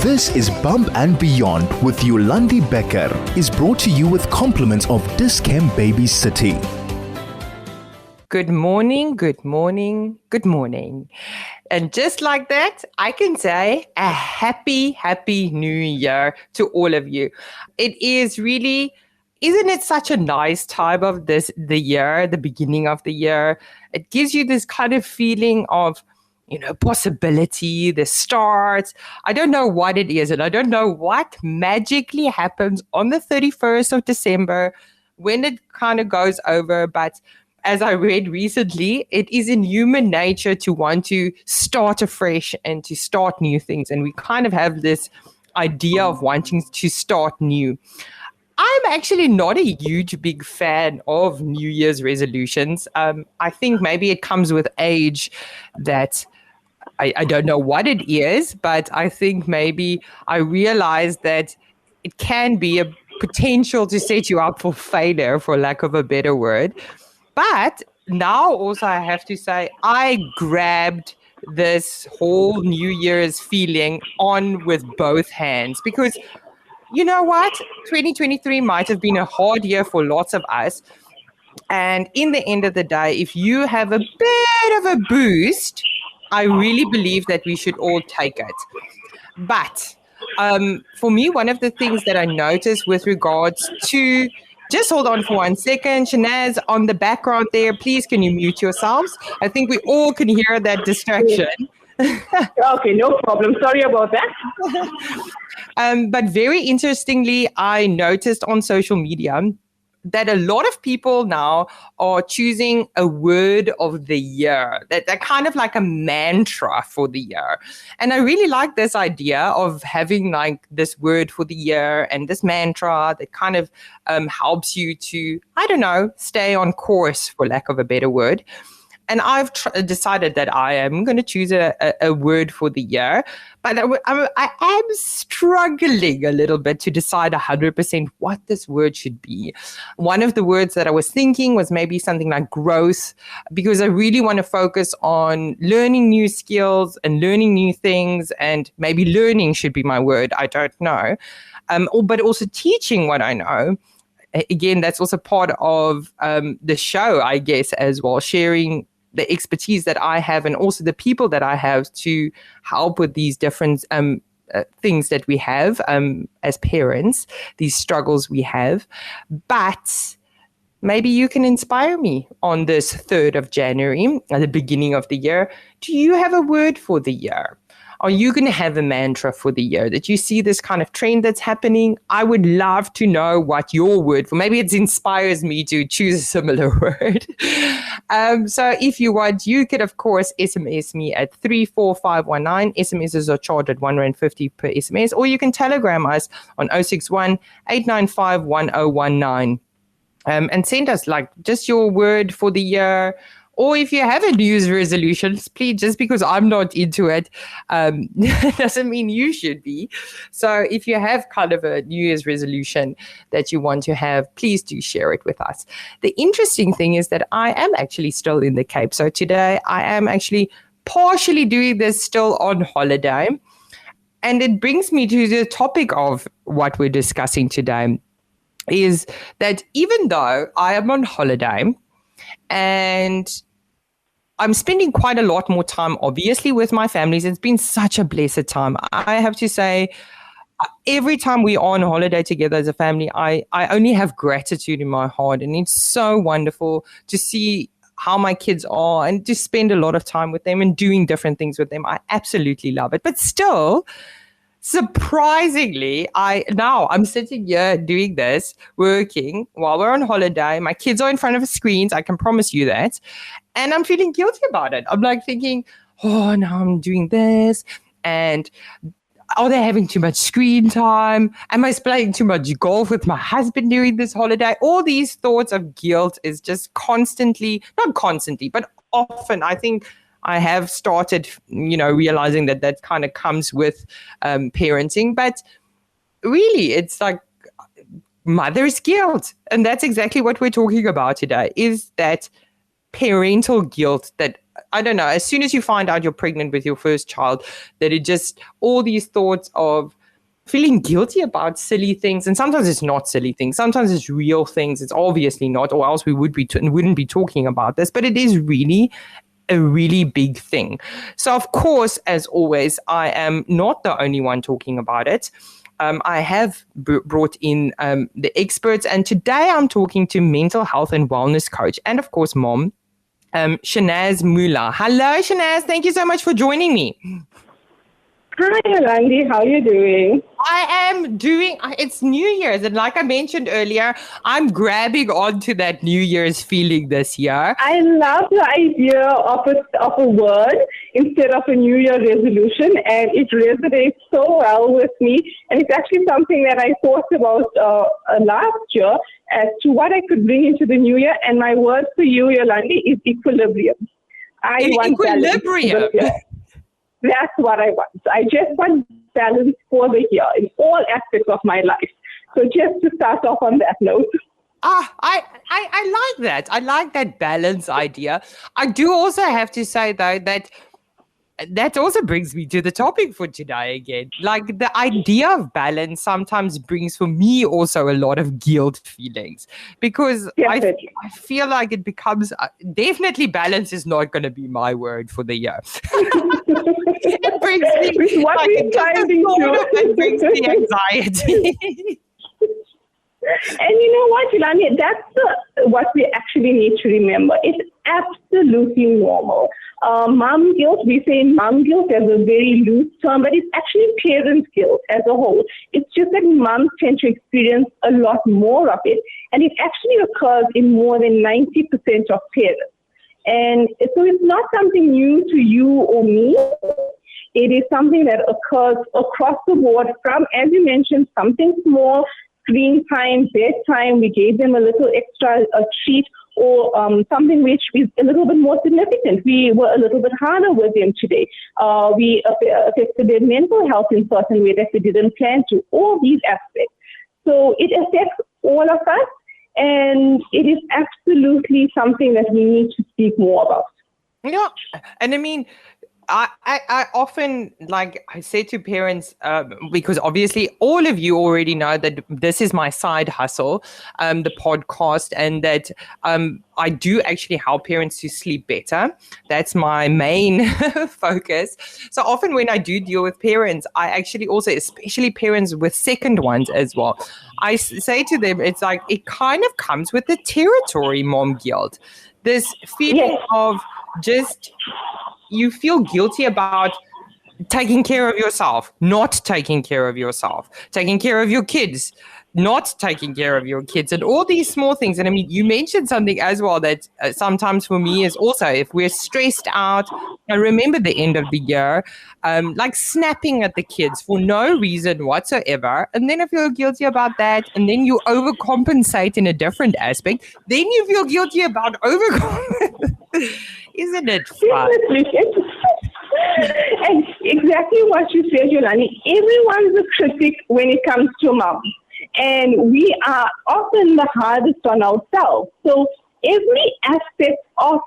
This is Bump and Beyond with Yolandi Becker is brought to you with compliments of Dis-Chem Baby City. Good morning, good morning, good morning. And just like that, I can say a happy new year to all of you. It is really, isn't it such a nice time of the year, the beginning of the year? It gives you this kind of feeling of, possibility, the start. I don't know what it is, and I don't know what magically happens on the 31st of December when it kind of goes over, but as I read recently, it is in human nature to want to start afresh and to start new things. And we kind of have this idea of wanting to start new. I'm actually not a big fan of New Year's resolutions. I think maybe it comes with age that I don't know what it is, but I think maybe I realized that it can be a potential to set you up for failure, for lack of a better word. But now also I have to say I grabbed this whole New Year's feeling on with both hands because you know what? 2023 might have been a hard year for lots of us. And in the end of the day, if you have a bit of a boost, I really believe that we should all take it. But for me, one of the things that I noticed with regards to, just hold on for 1 second, Shehnaz, on the background there, please can you mute yourselves? I think we all can hear that distraction. Okay, no problem. Sorry about that. But very interestingly, I noticed on social media that a lot of people now are choosing a word of the year. They're kind of like a mantra for the year. And I really like this idea of having like this word for the year and this mantra that kind of helps you to, stay on course, for lack of a better word. And I've decided that I am going to choose a word for the year. But I am struggling a little bit to decide 100% what this word should be. One of the words that I was thinking was maybe something like growth, because I really want to focus on learning new skills and learning new things. And maybe learning should be my word. I don't know. But also teaching what I know. Again, that's also part of the show, I guess, as well, sharing the expertise that I have and also the people that I have to help with these different things that we have as parents, these struggles we have. But maybe you can inspire me on this 3rd of January, at the beginning of the year. Do you have a word for the year? Are you going to have a mantra for the year that you see this kind of trend that's happening? I would love to know what your word for. Maybe it inspires me to choose a similar word. So if you want, you could, of course, SMS me at 34519. SMSs are charged at R1.50 per SMS. Or you can telegram us on 061 895 1019. And send us just your word for the year. Or if you have a New Year's resolution, please, just because I'm not into it, doesn't mean you should be. So if you have kind of a New Year's resolution that you want to have, please do share it with us. The interesting thing is that I am actually still in the Cape. So today I am actually partially doing this still on holiday. And it brings me to the topic of what we're discussing today, is that even though I am on holiday and I'm spending quite a lot more time, obviously, with my families. It's been such a blessed time. I have to say, every time we are on holiday together as a family, I only have gratitude in my heart. And it's so wonderful to see how my kids are and to spend a lot of time with them and doing different things with them. I absolutely love it. But still, surprisingly, I'm sitting here doing this, working while we're on holiday. My kids are in front of screens. I can promise you that. And I'm feeling guilty about it. I'm thinking, oh, now I'm doing this. And are they having too much screen time? Am I playing too much golf with my husband during this holiday? All these thoughts of guilt is just not constantly, but often I think I have started, realizing that kind of comes with parenting. But really, it's like mother's guilt. And that's exactly what we're talking about today, is that parental guilt that, I don't know, as soon as you find out you're pregnant with your first child, that it just, all these thoughts of feeling guilty about silly things. And sometimes it's not silly things. Sometimes it's real things. It's obviously not, or else we wouldn't be talking about this. But it is really a really big thing. So, of course, as always, I am not the only one talking about it. I have brought in the experts. And today I'm talking to mental health and wellness coach and, of course, mom, Shehnaz Moola. Hello, Shehnaz. Thank you so much for joining me. Hi, Yolandi. How are you doing? I am doing, it's New Year's. And like I mentioned earlier, I'm grabbing onto that New Year's feeling this year. I love the idea of a word instead of a New Year resolution, and it resonates so well with me. And it's actually something that I thought about last year as to what I could bring into the new year. And my word for you, Yolandi, is equilibrium. I want equilibrium. That's what I want. I just want balance for the year in all aspects of my life. So just to start off on that note. I like that. I like that balance idea. I do also have to say, though, that also brings me to the topic for today again. Like, the idea of balance sometimes brings for me also a lot of guilt feelings, because I feel like it becomes definitely balance is not going to be my word for the year. It brings me what like, it brings me anxiety. And you know what, Yolandi, that's what we actually need to remember. It's absolutely normal. Mom guilt, we say mom guilt as a very loose term, but it's actually parent guilt as a whole. It's just that moms tend to experience a lot more of it, and it actually occurs in more than 90% of parents. And so it's not something new to you or me. It is something that occurs across the board from, as you mentioned, something small, screen time, bedtime, we gave them a little extra treat, or something which is a little bit more significant. We were a little bit harder with them today. We affected their mental health in certain way that we didn't plan to, all these aspects. So it affects all of us, and it is absolutely something that we need to speak more about. Yeah, and I mean, I often, like I say to parents, because obviously all of you already know that this is my side hustle, the podcast, and that I do actually help parents to sleep better. That's my main focus. So often when I do deal with parents, I actually also, especially parents with second ones as well, I say to them, it's like, it kind of comes with the territory, mom guilt. This feeling of just, you feel guilty about taking care of yourself, not taking care of yourself, taking care of your kids, not taking care of your kids, and all these small things. And I mean, you mentioned something as well that sometimes for me is also, if we're stressed out, I remember the end of the year, like snapping at the kids for no reason whatsoever. And then I feel guilty about that. And then you overcompensate in a different aspect. Then you feel guilty about overcompensating. Isn't it fun? And exactly what you said, Yolandi. Everyone's a critic when it comes to mom. And we are often the hardest on ourselves. So every aspect of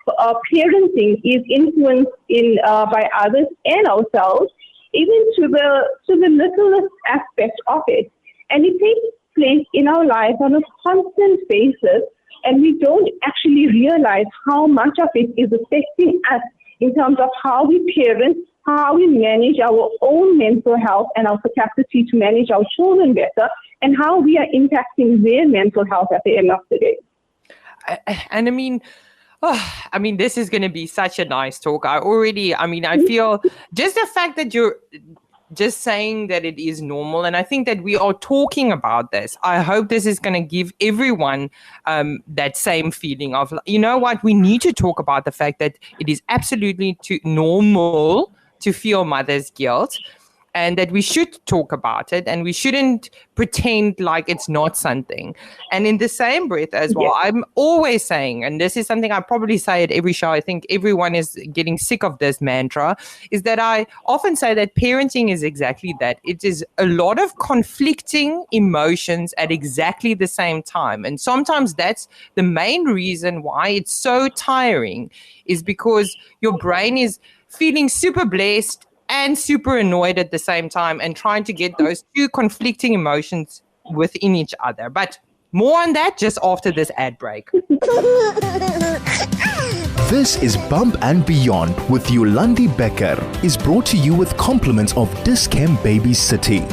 parenting is influenced by others and ourselves, even to the littlest aspect of it. And it takes place in our lives on a constant basis, and we don't actually realize how much of it is affecting us in terms of how we parent, how we manage our own mental health and our capacity to manage our children better, and how we are impacting their mental health at the end of the day. And I mean, this is going to be such a nice talk. I feel just the fact that you're just saying that it is normal, and I think that we are talking about this. I hope this is going to give everyone that same feeling of, you know what, we need to talk about the fact that it is absolutely normal to feel mother's guilt, and that we should talk about it, and we shouldn't pretend like it's not something. And in the same breath as well, I'm always saying, and this is something I probably say at every show, I think everyone is getting sick of this mantra, is that I often say that parenting is exactly that. It is a lot of conflicting emotions at exactly the same time. And sometimes that's the main reason why it's so tiring, is because your brain is feeling super blessed and super annoyed at the same time, and trying to get those two conflicting emotions within each other. But more on that just after this ad break. This is Bump and Beyond with Yolandi Becker is brought to you with compliments of Dis-Chem Baby City.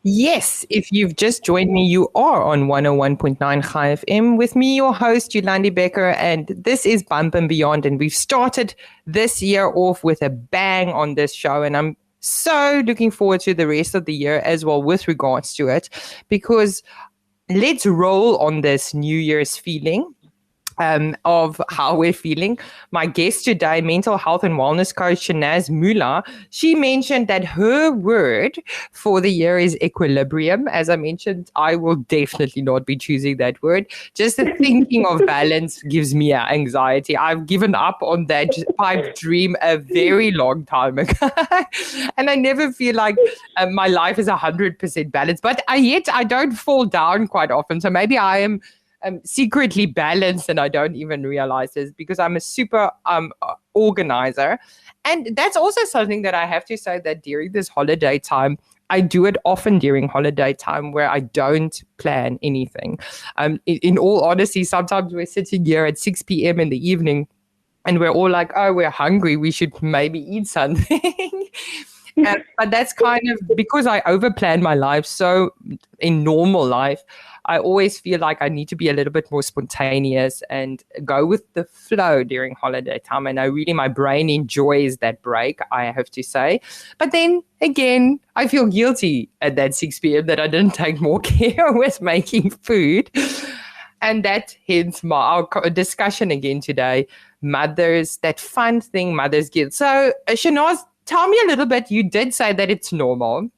Yes, if you've just joined me, you are on 101.9 Chai FM with me, your host, Yolandi Becker, and this is Bump and Beyond, and we've started this year off with a bang on this show, and I'm so looking forward to the rest of the year as well with regards to it, because let's roll on this New Year's feeling. Of how we're feeling. My guest today, mental health and wellness coach Shehnaz Moola, she mentioned that her word for the year is equilibrium. As I mentioned, I will definitely not be choosing that word. Just the thinking of balance gives me anxiety. I've given up on that pipe dream a very long time ago. And I never feel like my life is 100% balanced. But yet I don't fall down quite often. So maybe I am secretly balanced and I don't even realize this, because I'm a super organizer. And that's also something that I have to say, that during this holiday time, I do it often during holiday time where I don't plan anything. In all honesty, sometimes we're sitting here at 6 p.m. in the evening and we're all like, oh, we're hungry, we should maybe eat something. But that's kind of because I overplan my life. So in normal life, I always feel like I need to be a little bit more spontaneous and go with the flow during holiday time. And my brain enjoys that break, I have to say. But then again, I feel guilty at that 6 p.m. that I didn't take more care with making food. And that hence our discussion again today, mothers, that fun thing, mother's guilt. So Shehnaz, tell me a little bit. You did say that it's normal.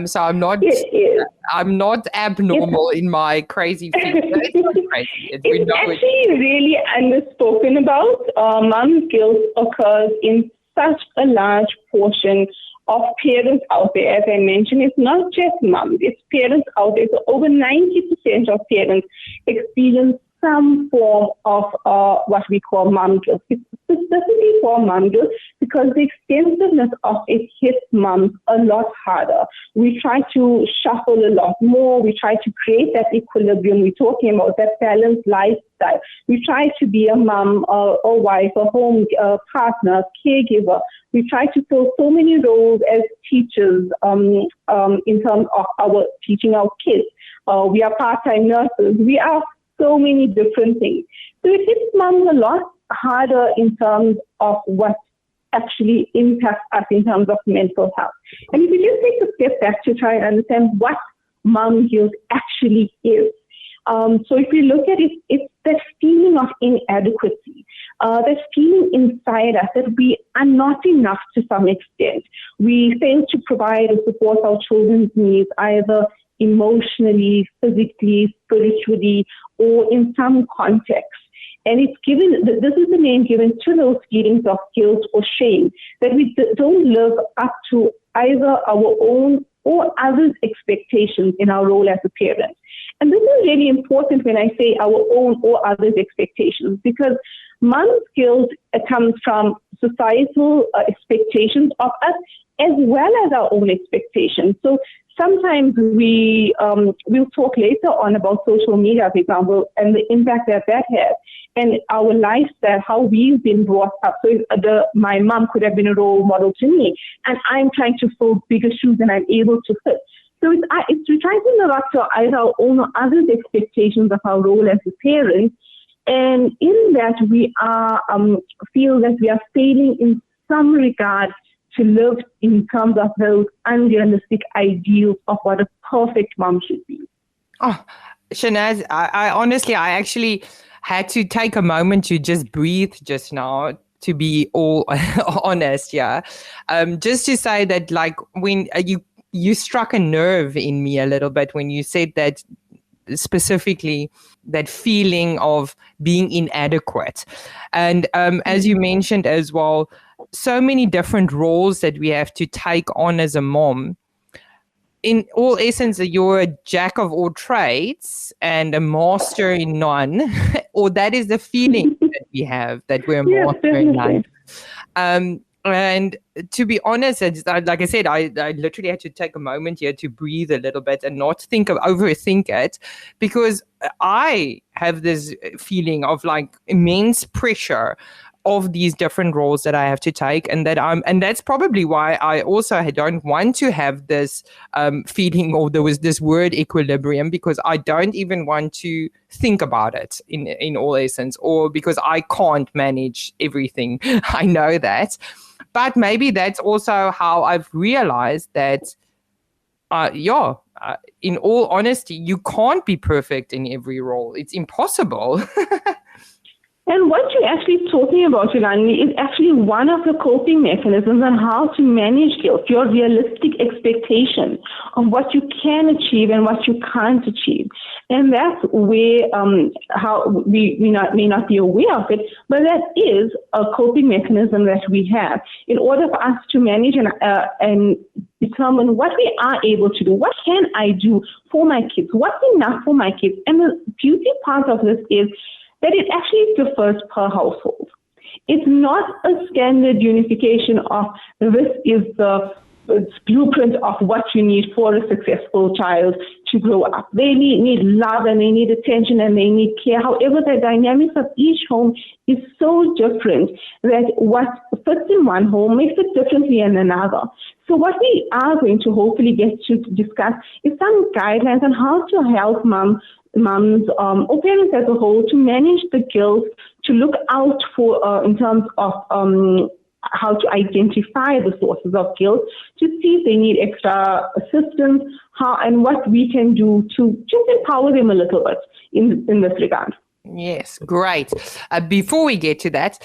So I'm not abnormal in my crazy feelings. It's not crazy. It's actually really unspoken about. Mom's guilt occurs in such a large portion of parents out there. As I mentioned, it's not just moms, it's parents out there. So over 90% of parents experience some form of what we call mom guilt. It's specifically for mom guilt because the extensiveness of it hits moms a lot harder. We try to shuffle a lot more. We try to create that equilibrium. We're talking about that balanced lifestyle. We try to be a mom, a wife, a home partner, caregiver. We try to fill so many roles as teachers in terms of our teaching our kids. We are part-time nurses. We are so many different things. So it hits moms a lot harder in terms of what actually impacts us in terms of mental health. And if you just take a step back to try and understand what mom guilt actually is. So if we look at it, it's that feeling of inadequacy, that feeling inside us that we are not enough to some extent. We fail to provide or support our children's needs, either emotionally, physically, spiritually, or in some context. And it's given, this is the name given to those feelings of guilt or shame, that we don't live up to either our own or others' expectations in our role as a parent. And this is really important when I say our own or others' expectations, because mom's guilt comes from societal expectations of us as well as our own expectations. So sometimes we'll talk later on about social media, for example, and the impact that has, and our lifestyle, how we've been brought up. So my mom could have been a role model to me, and I'm trying to fill bigger shoes than I'm able to fit. So we're trying to live up to either our own or others' expectations of our role as a parent, and in that we are feel that we are failing in some regard to live in terms of those unrealistic ideals of what a perfect mom should be. Oh, Shehnaz, I honestly, I actually had to take a moment to just breathe just now, to be all honest, yeah. Just to say that, like, when you struck a nerve in me a little bit when you said that, specifically that feeling of being inadequate. And as you mentioned as well, so many different roles that we have to take on as a mom. In all essence, you're a jack of all trades and a master in none, or that is the feeling that we have, that we're a master in none. And to be honest, like I said, I literally had to take a moment here to breathe a little bit and not overthink it, because I have this feeling of like immense pressure of these different roles that I have to take, and that's probably why I also don't want to have this feeling, or there was this word equilibrium, because I don't even want to think about it in all essence, or because I can't manage everything. I know that. But maybe that's also how I've realized that, in all honesty, you can't be perfect in every role. It's impossible. And what you're actually talking about, Yolandi, is actually one of the coping mechanisms on how to manage guilt, your realistic expectation of what you can achieve and what you can't achieve. And that's where how we may not be aware of it, but that is a coping mechanism that we have in order for us to manage and determine what we are able to do. What can I do for my kids? What's enough for my kids? And the beauty part of this is that it actually differs per household. It's not a standard unification of this is the blueprint of what you need for a successful child to grow up. They need love, and they need attention, and they need care. However, the dynamics of each home is so different that what fits in one home may fit differently in another. So what we are going to hopefully get to discuss is some guidelines on how to help moms or parents as a whole to manage the guilt, to look out for in terms of how to identify the sources of guilt, to see if they need extra assistance, how and what we can do to just empower them a little bit in this regard. Yes, great. Before we get to that,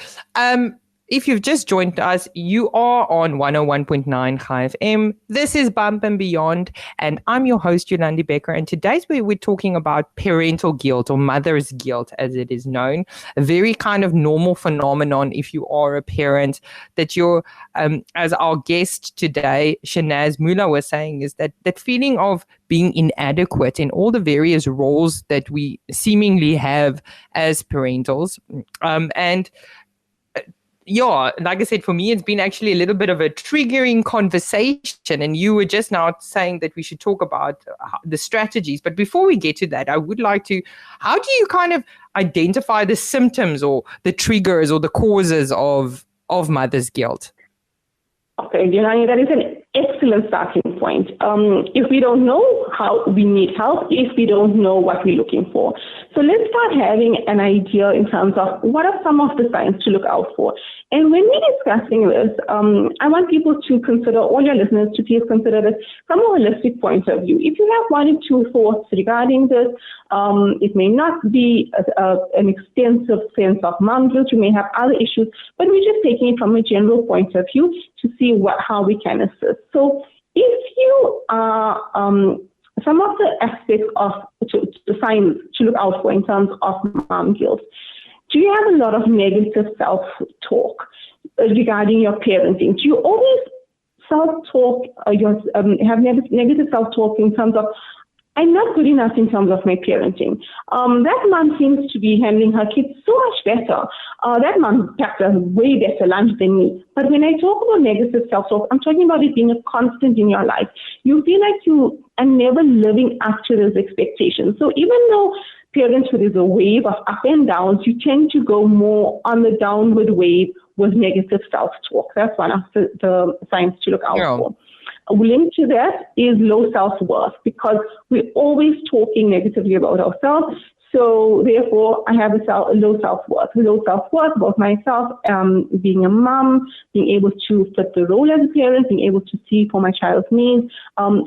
if you've just joined us, you are on 101.9 Chai FM. This is Bump and Beyond, and I'm your host, Yolandi Becker. And today's we're talking about parental guilt, or mother's guilt, as it is known. A very kind of normal phenomenon if you are a parent, that you're, as our guest today, Shehnaz Moola, was saying, is that feeling of being inadequate in all the various roles that we seemingly have as parentals. Yeah, like I said, for me, it's been actually a little bit of a triggering conversation. And you were just now saying that we should talk about the strategies. But before we get to that, I would like to, how do you kind of identify the symptoms or the triggers or the causes of mother's guilt? Okay, Yolandi, that is an excellent starting point. If we don't know how, we need help if we don't know what we're looking for. So let's start having an idea in terms of what are some of the signs to look out for. And when we're discussing this, I want people to consider, all your listeners to please consider this from a holistic point of view. If you have one or two thoughts regarding this, it may not be an extensive sense of mom guilt. You may have other issues, but we're just taking it from a general point of view to see how we can assist. So if you are, some of the aspects of the signs to look out for in terms of mom guilt, do you have a lot of negative self-talk regarding your parenting? Do you always self-talk, have negative self-talk in terms of, I'm not good enough in terms of my parenting. That mom seems to be handling her kids so much better. That mom packs a way better lunch than me. But when I talk about negative self-talk, I'm talking about it being a constant in your life. You feel like you are never living up to those expectations. So even though parenthood is a wave of up and downs, you tend to go more on the downward wave with negative self-talk. That's one of the signs to look out for. Linked to that is low self-worth, because we're always talking negatively about ourselves. So therefore, I have a low self-worth. Low self-worth about myself, being a mom, being able to fit the role as a parent, being able to see for my child's needs,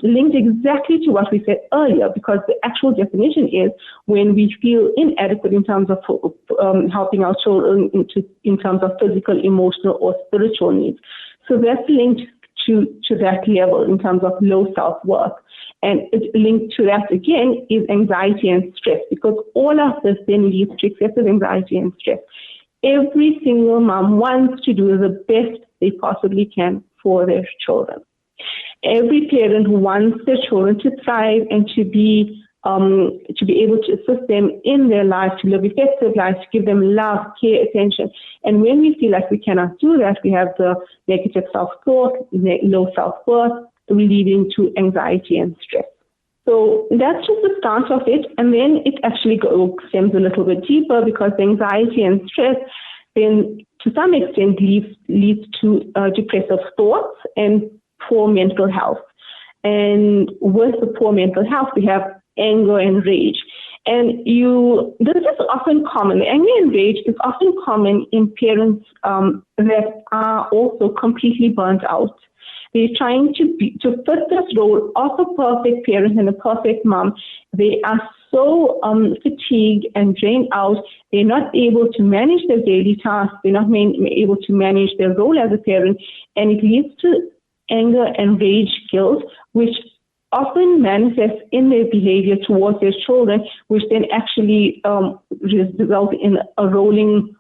linked exactly to what we said earlier, because the actual definition is when we feel inadequate in terms of helping our children in terms of physical, emotional, or spiritual needs. So that's linked to that level in terms of low self-worth. And it's linked to that again is anxiety and stress, because all of this then leads to excessive anxiety and stress. Every single mom wants to do the best they possibly can for their children. Every parent wants their children to thrive and to be to be able to assist them in their lives, to live effective lives, to give them love, care, attention. And when we feel like we cannot do that, we have the negative self-thought, low self-worth, leading to anxiety and stress. So that's just the start of it. And then it actually stems a little bit deeper, because the anxiety and stress then to some extent leads to depressive thoughts and poor mental health. And with the poor mental health, we have anger and rage. And this is often common. Anger and rage is often common in parents that are also completely burnt out. They're trying to fit this role of a perfect parent and a perfect mom. They are so fatigued and drained out. They're not able to manage their daily tasks. They're not able to manage their role as a parent. And it leads to anger and rage guilt, which often manifests in their behavior towards their children, which then actually result in a rolling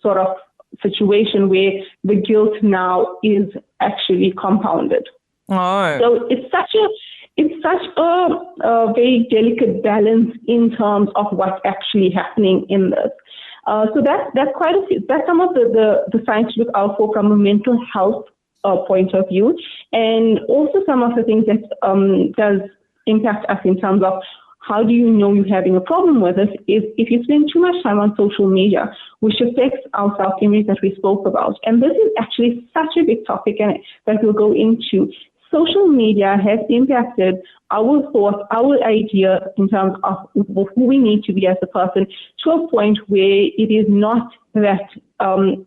sort of situation where the guilt now is actually compounded. Oh. So it's such a very delicate balance in terms of what's actually happening in this. So that's quite a few. That's some of the signs to look out for from a mental health point of view, and also some of the things that does impact us in terms of how do you know you're having a problem with this is if you spend too much time on social media, which affects our self-image that we spoke about. And this is actually such a big topic and that we'll go into. Social media has impacted our thoughts, our ideas in terms of who we need to be as a person to a point where it is not that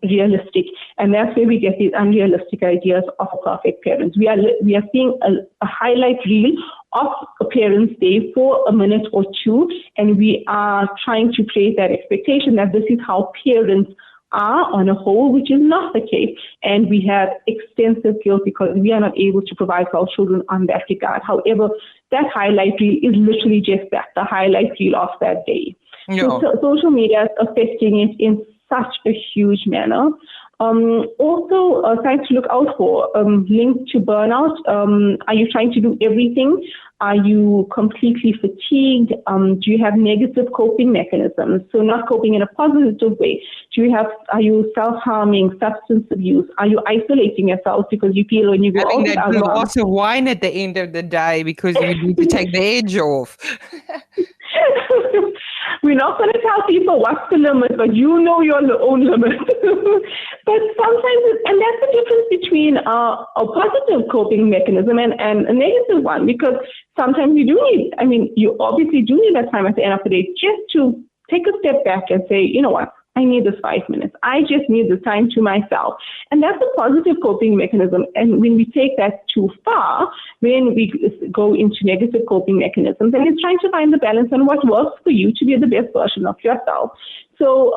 realistic. And that's where we get these unrealistic ideas of a perfect parent. We are seeing a highlight reel of a parent's day for a minute or two, and we are trying to create that expectation that this is how parents are on a whole, which is not the case. And we have extensive guilt because we are not able to provide for our children on that regard. However, that highlight reel is literally just that, the highlight reel of that day. No. So social media is affecting it in such a huge manner. Also, signs to look out for, linked to burnout. Are you trying to do everything? Are you completely fatigued? Do you have negative coping mechanisms? So not coping in a positive way. Are you self-harming, substance abuse? Are you isolating yourself because you feel when you go having out that glass of wine at the end of the day because you need to take the edge off? We're not going to tell people what's the limit, but you know your own limit. But sometimes, and that's the difference between a positive coping mechanism and a negative one, because sometimes you obviously do need that time at the end of the day just to take a step back and say, you know what? I need this 5 minutes. I just need the time to myself. And that's a positive coping mechanism. And when we take that too far, then we go into negative coping mechanisms. And it's trying to find the balance on what works for you to be the best version of yourself. So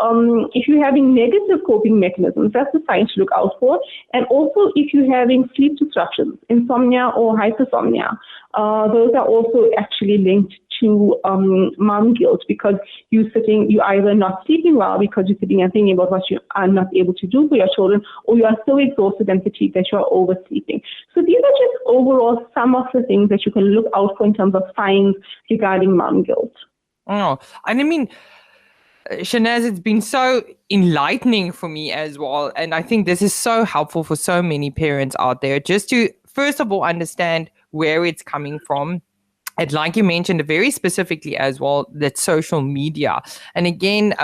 if you're having negative coping mechanisms, that's the sign to look out for. And also if you're having sleep disruptions, insomnia or hypersomnia, those are also actually linked to mom guilt, because you're either not sleeping well because you're sitting and thinking about what you are not able to do for your children, or you are so exhausted and fatigued that you're oversleeping. So these are just overall some of the things that you can look out for in terms of signs regarding mom guilt. Oh, and I mean, Shehnaz, it's been so enlightening for me as well. And I think this is so helpful for so many parents out there, just to, first of all, understand where it's coming from. And like you mentioned very specifically as well, that social media. And again,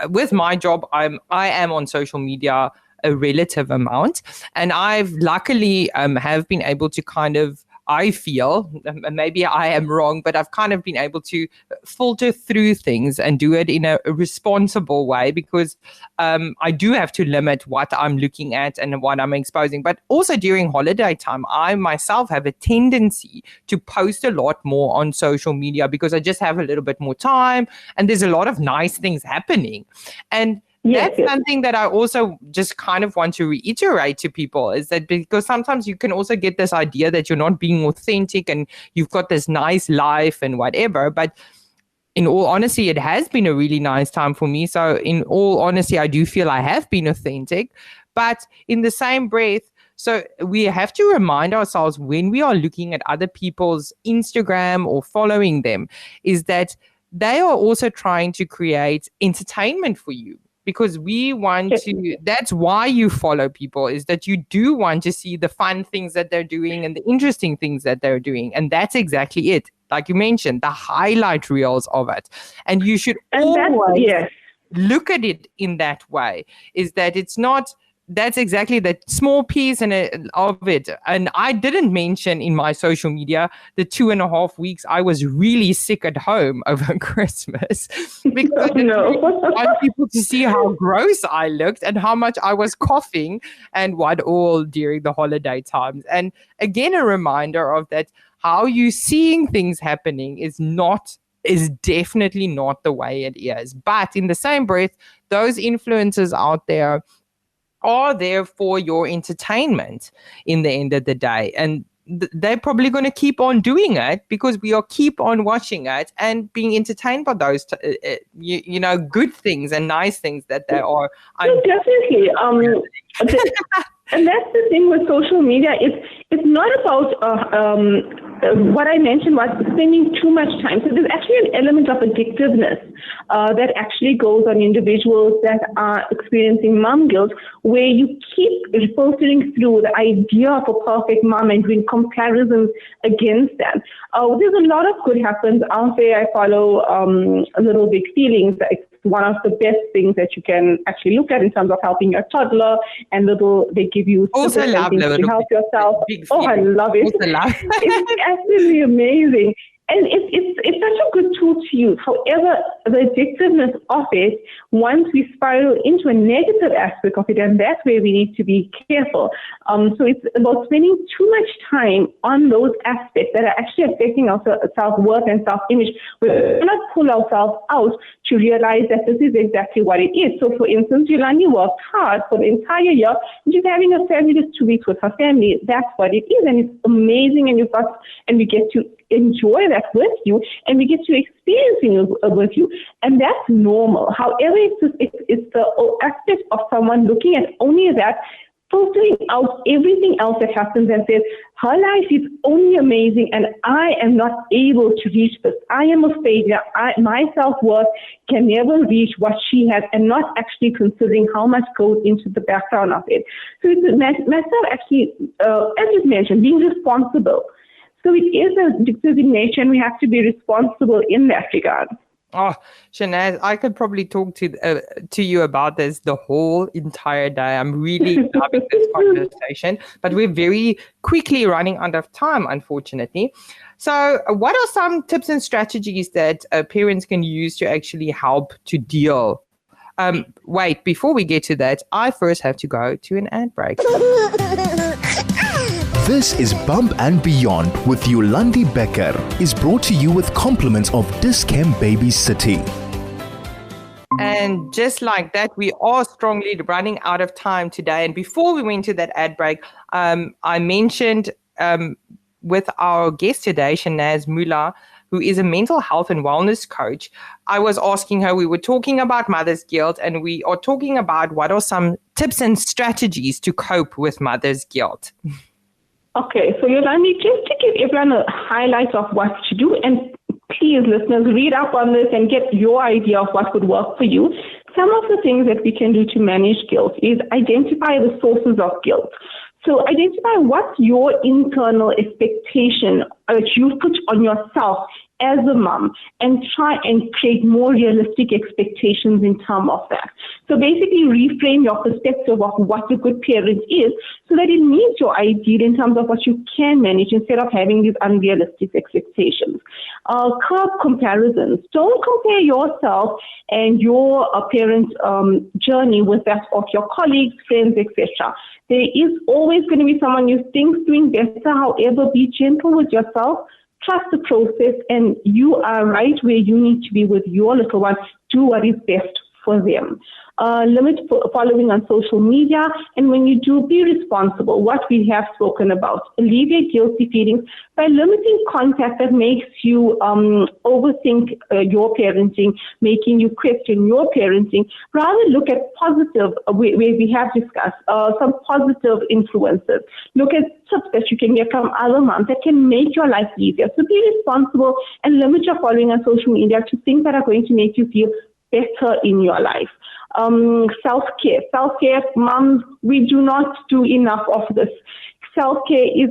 with my job, I am on social media a relative amount. And I've luckily have been able to kind of, I feel, maybe I am wrong, but I've kind of been able to filter through things and do it in a responsible way, because I do have to limit what I'm looking at and what I'm exposing. But also during holiday time, I myself have a tendency to post a lot more on social media because I just have a little bit more time and there's a lot of nice things happening. And that's something that I also just kind of want to reiterate to people, is that because sometimes you can also get this idea that you're not being authentic and you've got this nice life and whatever. But in all honesty, it has been a really nice time for me. So in all honesty, I do feel I have been authentic. But in the same breath, So we have to remind ourselves when we are looking at other people's Instagram or following them, is that they are also trying to create entertainment for you. Because we want to, that's why you follow people, is that you do want to see the fun things that they're doing and the interesting things that they're doing. And that's exactly it. Like you mentioned, the highlight reels of it. And you should always look at it in that way, is that it's not, that's exactly that small piece of it. And I didn't mention in my social media the 2.5 weeks I was really sick at home over Christmas, because I didn't really want people to see how gross I looked and how much I was coughing and what all during the holiday times. And again, a reminder of that, how you seeing things happening is definitely not the way it is. But in the same breath, those influencers out there are there for your entertainment in the end of the day. And they're probably going to keep on doing it because we all keep on watching it and being entertained by those, good things and nice things that they are. Definitely. And that's the thing with social media. It's not about what I mentioned was spending too much time. So there's actually an element of addictiveness that actually goes on individuals that are experiencing mom guilt, where you keep filtering through the idea of a perfect mom and doing comparisons against that. There's a lot of good happens out there. I follow Little Big Feelings. It's one of the best things that you can actually look at in terms of helping your toddler, and they give you also love things to help yourself. I love it. It's absolutely amazing. And it's such a good tool to use. However, the addictiveness of it, once we spiral into a negative aspect of it, and that's where we need to be careful. So it's about spending too much time on those aspects that are actually affecting our self-worth and self-image. We cannot pull ourselves out to realize that this is exactly what it is. So, for instance, Yolandi worked hard for the entire year, and she's having a fabulous 2 weeks with her family. That's what it is, and it's amazing, and we get to enjoy that with you, and we get to experience it with you, and that's normal. However, it's the aspect of someone looking at only that, filtering out everything else that happens and says, her life is only amazing and I am not able to reach this. I am a failure. My self-worth can never reach what she has, and not actually considering how much goes into the background of it. So it's a matter of actually, as you mentioned, being responsible. So it is addictive in nature, and we have to be responsible in that regard. Oh, Shehnaz, I could probably talk to you about this the whole entire day. I'm really loving this conversation, but we're very quickly running out of time, unfortunately. So what are some tips and strategies that parents can use to actually help to deal? Wait, before we get to that, I first have to go to an ad break. This is Bump and Beyond with Yolandi Becker, is brought to you with compliments of Dis-Chem Baby City. And just like that, we are strongly running out of time today. And before we went to that ad break, I mentioned with our guest today, Shehnaz Moola, who is a mental health and wellness coach. I was asking her, we were talking about mother's guilt, and we are talking about what are some tips and strategies to cope with mother's guilt. Okay, so Yolandi, just to give everyone a highlight of what to do, and please, listeners, read up on this and get your idea of what could work for you. Some of the things that we can do to manage guilt is identify the sources of guilt. So identify what's your internal expectation that you put on yourself as a mom, and try and create more realistic expectations in terms of that. So basically reframe your perspective of what a good parent is so that it meets your ideal in terms of what you can manage instead of having these unrealistic expectations. Curb comparisons. Don't compare yourself and your parent's journey with that of your colleagues, friends, etc. There is always going to be someone you think is doing better. However, be gentle with yourself. Trust the process, and you are right where you need to be with your little one. Do what is best for them. limit following on social media, and when you do, be responsible, what we have spoken about. Alleviate guilty feelings by limiting contact that makes you overthink your parenting, making you question your parenting. Rather look at positive, where we have discussed some positive influences. Look at tips that you can get from other moms that can make your life easier. So be responsible and limit your following on social media to things that are going to make you feel better in your life. Self-care, moms, we do not do enough of this. Self-care is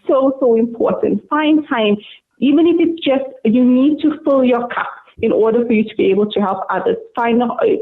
so important. Find time, even if it's just you need to fill your cup in order for you to be able to help others.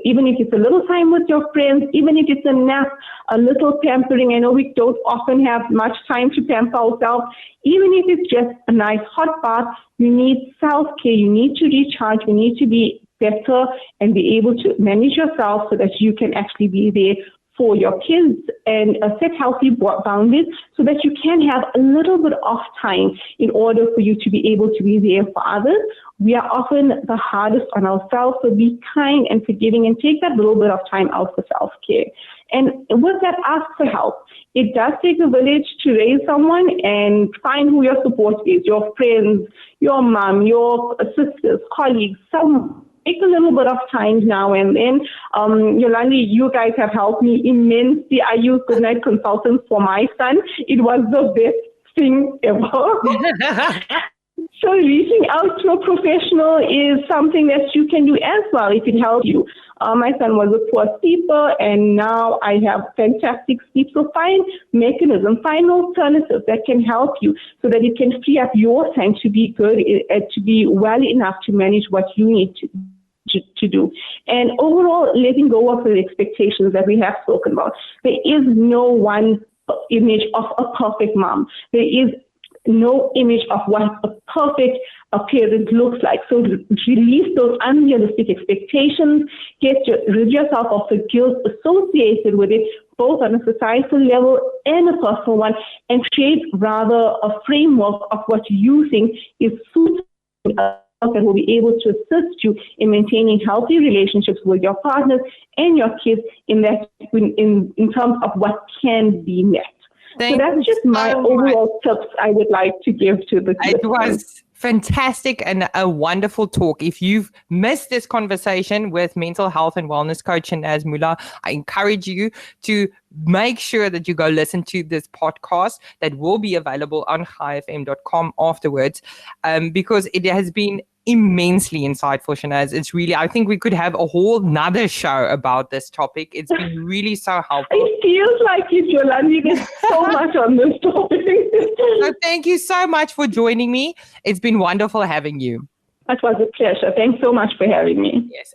Even if it's a little time with your friends, even if it's a nap, a little pampering. I know we don't often have much time to pamper ourselves. Even if it's just a nice hot bath, you need self-care. You need to recharge. You need to be better and be able to manage yourself so that you can actually be there for your kids and set healthy boundaries so that you can have a little bit of time in order for you to be able to be there for others. We are often the hardest on ourselves, so be kind and forgiving and take that little bit of time out for self-care. And with that, ask for help. It does take a village to raise someone, and find who your support is, your friends, your mom, your sisters, colleagues, take a little bit of time now and then. Yolandi, you guys have helped me immensely. I use Goodnight Consultants for my son. It was the best thing ever. So reaching out to a professional is something that you can do as well if it helps you. My son was a poor sleeper, and now I have fantastic sleep. So find mechanisms, find alternatives that can help you so that it can free up your time to be good, to be well enough to manage what you need to do. And overall, letting go of the expectations that we have spoken about. There is no one image of a perfect mom. There is no image of what a perfect parent looks like. So release those unrealistic expectations, rid yourself of the guilt associated with it, both on a societal level and a personal one, and create rather a framework of what you think is suitable that will be able to assist you in maintaining healthy relationships with your partners and your kids in terms of what can be met. So that's just my overall tips I would like to give to the listeners. It was fantastic and a wonderful talk. If you've missed this conversation with mental health and wellness coach Shehnaz Moola, I encourage you to make sure that you go listen to this podcast that will be available on highfm.com afterwards, because it has been immensely insightful, Shehnaz. It's really, I think we could have a whole nother show about this topic. It's been really so helpful. It feels like it, Yolandi. There's so much on this topic. So thank you so much for joining me. It's been wonderful having you. That was a pleasure. Thanks so much for having me. Yes.